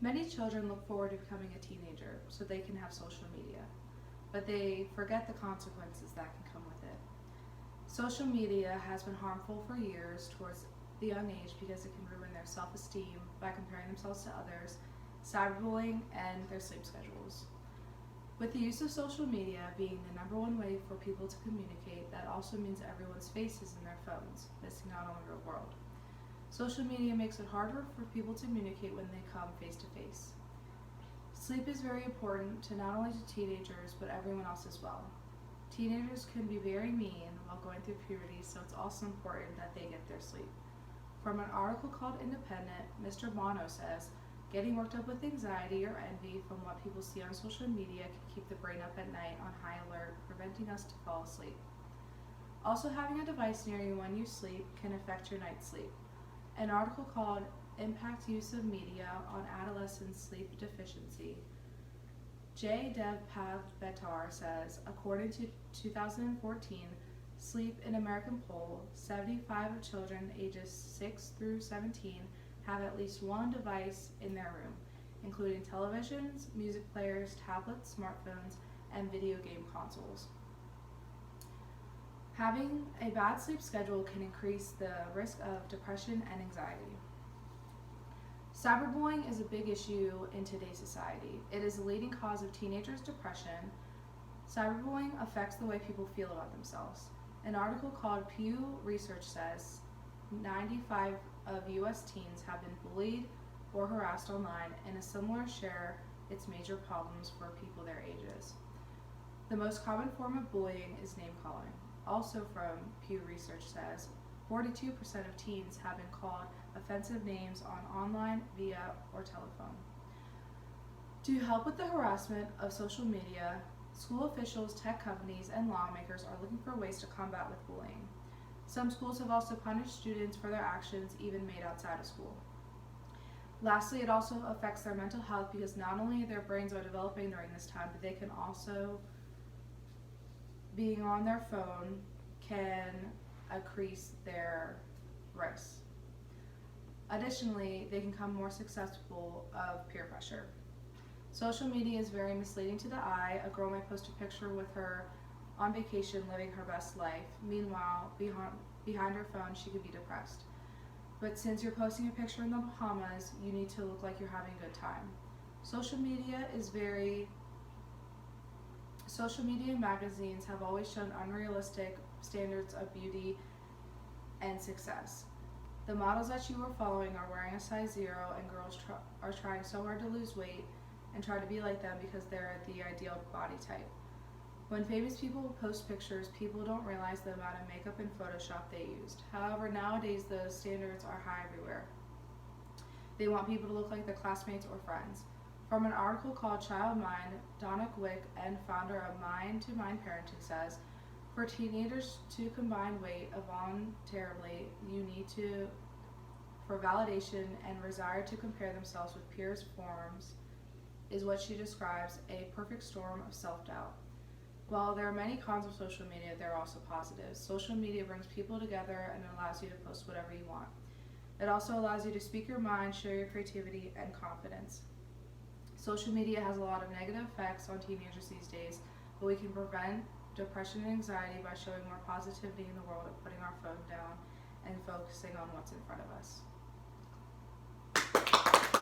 Many children look forward to becoming a teenager so they can have social media, but they forget the consequences that can come with it. Social media has been harmful for years towards the young age because it can ruin their self-esteem by comparing themselves to others, cyberbullying, and their sleep schedules. With the use of social media being the number one way for people to communicate, that also means everyone's face is in their phones, missing out on the real world. Social media makes it harder for people to communicate when they come face to face. Sleep is very important to not only to teenagers, but everyone else as well. Teenagers can be very mean while going through puberty, so it's also important that they get their sleep. From an article called Independent, Mr. Bono says, getting worked up with anxiety or envy from what people see on social media can keep the brain up at night on high alert, preventing us to fall asleep. Also, having a device near you when you sleep can affect your night's sleep. An article called Impact Use of Media on Adolescent Sleep Deficiency, J. Dev Betar says, according to 2014 Sleep in American poll, 75 of children ages 6 through 17 have at least one device in their room, including televisions, music players, tablets, smartphones, and video game consoles. Having a bad sleep schedule can increase the risk of depression and anxiety. Cyberbullying is a big issue in today's society. It is the leading cause of teenagers' depression. Cyberbullying affects the way people feel about themselves. An article called Pew Research says 95 of U.S. teens have been bullied or harassed online, and a similar share its major problems for people their ages. The most common form of bullying is name calling. Also from Pew Research says 42% of teens have been called offensive names online, via, or telephone. To help with the harassment of social media, school officials, tech companies, and lawmakers are looking for ways to combat with bullying. Some schools have also punished students for their actions, even made outside of school. Lastly, it also affects their mental health because not only their brains are developing during this time, but they can also, being on their phone, can increase their risks. Additionally, they can become more susceptible of peer pressure. Social media is very misleading to the eye. A girl might post a picture with her on vacation living her best life. Meanwhile, behind her phone, she could be depressed. But since you're posting a picture in the Bahamas, you need to look like you're having a good time. Social media and magazines have always shown unrealistic standards of beauty and success. The models that you are following are wearing a size 0, and girls are trying so hard to lose weight and try to be like them because they're the ideal body type. When famous people post pictures, people don't realize the amount of makeup and Photoshop they used. However, nowadays the standards are high everywhere. They want people to look like their classmates or friends. From an article called Child Mind, Donna Quick, and founder of Mind to Mind Parenting says, for teenagers to combine weight voluntarily, you need to, for validation and desire to compare themselves with peers' forms, is what she describes a perfect storm of self-doubt. While there are many cons of social media, there are also positives. Social media brings people together and allows you to post whatever you want. It also allows you to speak your mind, share your creativity, and confidence. Social media has a lot of negative effects on teenagers these days, but we can prevent depression and anxiety by showing more positivity in the world of putting our phone down and focusing on what's in front of us.